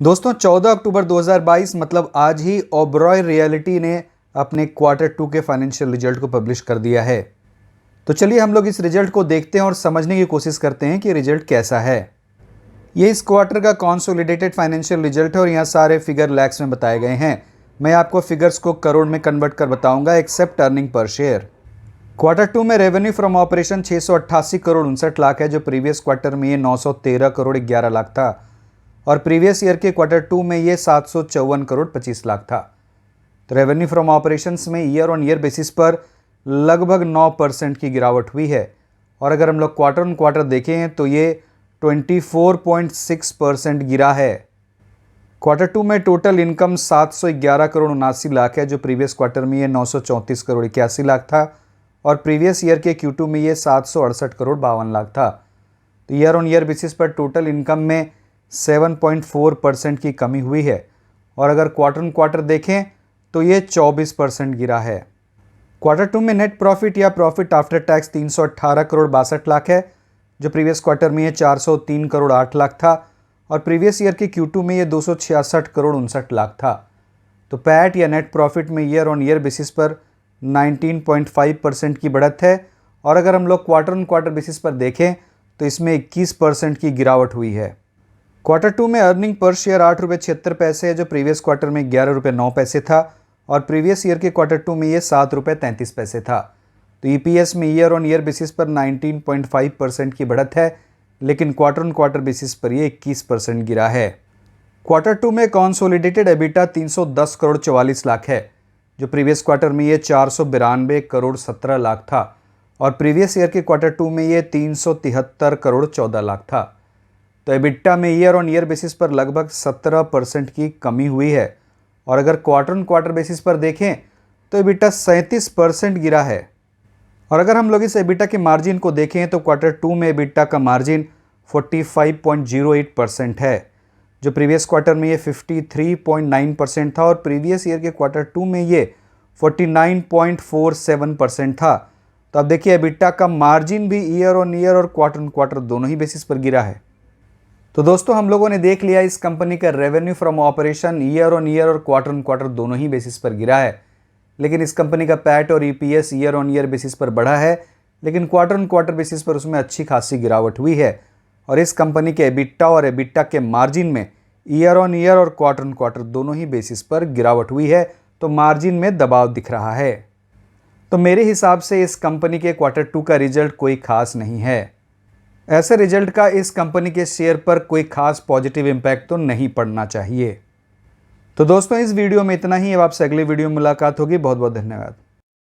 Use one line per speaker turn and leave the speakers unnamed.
दोस्तों 14 अक्टूबर 2022 मतलब आज ही ओबरॉय रियल्टी ने अपने क्वार्टर 2 के फाइनेंशियल रिजल्ट को पब्लिश कर दिया है। तो चलिए हम लोग इस रिजल्ट को देखते हैं और समझने की कोशिश करते हैं कि रिजल्ट कैसा है। ये इस क्वार्टर का कंसोलिडेटेड फाइनेंशियल रिजल्ट है और यहाँ सारे फिगर लैक्स में बताए गए हैं। मैं आपको फिगर्स को करोड़ में कन्वर्ट कर बताऊंगा except earning per share. Quarter 2 में revenue from operation 688 crore 59 lakh है, जो प्रीवियस क्वार्टर में ये 913 करोड़ 11 लाख था और प्रीवियस ईयर के क्वार्टर 2 में ये 754 करोड़ 25 लाख था। तो रेवेन्यू फ्रॉम ऑपरेशंस में ईयर ऑन ईयर बेसिस पर लगभग 9% की गिरावट हुई है और अगर हम लोग क्वार्टर ऑन क्वार्टर देखें तो ये 24.6% गिरा है। क्वार्टर 2 में टोटल इनकम 711 करोड़ 79 लाख है, जो प्रीवियस क्वार्टर में ये 934 करोड़ 81 लाख था और प्रीवियस ईयर के Q2 में ये 768 करोड़ 52 लाख था। तो ईयर ऑन ईयर बेसिस पर टोटल इनकम में 7.4% की कमी हुई है और अगर क्वार्टर ऑन क्वार्टर देखें तो ये 24% गिरा है। क्वार्टर 2 में नेट प्रॉफिट या profit after tax 318 crore 62 lakh है, जो प्रीवियस क्वार्टर में ये 403 करोड़ 8 लाख था और प्रीवियस ईयर के Q2 में ये 266 करोड़ 59 लाख था। तो पैट या नेट प्रॉफिट में ईयर ऑन ईयर बेसिस पर 19.5% की बढ़त है और अगर हम लोग क्वार्टर ऑन क्वार्टर बेसिस पर देखें तो इसमें 21% की गिरावट हुई है। क्वार्टर 2 में अर्निंग पर शेयर 8 रुपये 76 पैसे है, जो प्रीवियस क्वार्टर में 11 रुपये 9 पैसे था और प्रीवियस ईयर के क्वार्टर 2 में ये 7 रुपये 33 पैसे था। तो EPS में ईयर ऑन ईयर बेसिस पर 19.5% की बढ़त है, लेकिन क्वार्टर ऑन क्वार्टर बेसिस पर ये 21% गिरा है। क्वार्टर 2 में कंसोलिडेटेड एबिटा 310 करोड़ 44 लाख है, जो प्रीवियस क्वार्टर में ये 492 करोड़ 17 लाख था और प्रीवियस ईयर के क्वार्टर 2 में ये 373 करोड़ 14 लाख था। तो एबिटा में ईयर ऑन ईयर बेसिस पर लगभग 17% की कमी हुई है और अगर क्वार्टर ऑन क्वार्टर बेसिस पर देखें तो एबिटा 37% गिरा है। और अगर हम लोग इस एबिटा के मार्जिन को देखें तो क्वार्टर 2 में एबिटा का मार्जिन 45.08% है, जो प्रीवियस क्वार्टर में ये 53.9% था और प्रीवियस ईयर के क्वार्टर 2 में ये 49.47% था। तो अब देखिए एबिटा का मार्जिन भी ईयर ऑन ईयर और क्वार्टर ऑन क्वार्टर दोनों ही बेसिस पर गिरा है। तो दोस्तों हम लोगों ने देख लिया इस कंपनी का revenue from operation year on year और क्वार्टर ऑन क्वार्टर दोनों ही बेसिस पर गिरा है, लेकिन इस कंपनी का पैट और EPS year on year basis पर बढ़ा है, लेकिन क्वार्टर ऑन क्वार्टर बेसिस पर उसमें अच्छी खासी गिरावट हुई है और इस कंपनी के एबिटा और एबिटा के मार्जिन में ईयर ऑन ईयर और क्वार्टर ऑन क्वार्टर दोनों ही बेसिस पर गिरावट हुई है। तो मार्जिन में दबाव दिख रहा है। तो मेरे हिसाब से इस कंपनी के क्वार्टर 2 का रिजल्ट कोई खास नहीं है। ऐसे रिजल्ट का इस कंपनी के शेयर पर कोई खास पॉजिटिव इम्पैक्ट तो नहीं पड़ना चाहिए। तो दोस्तों इस वीडियो में इतना ही। अब आपसे अगली वीडियो में मुलाकात होगी। बहुत बहुत धन्यवाद।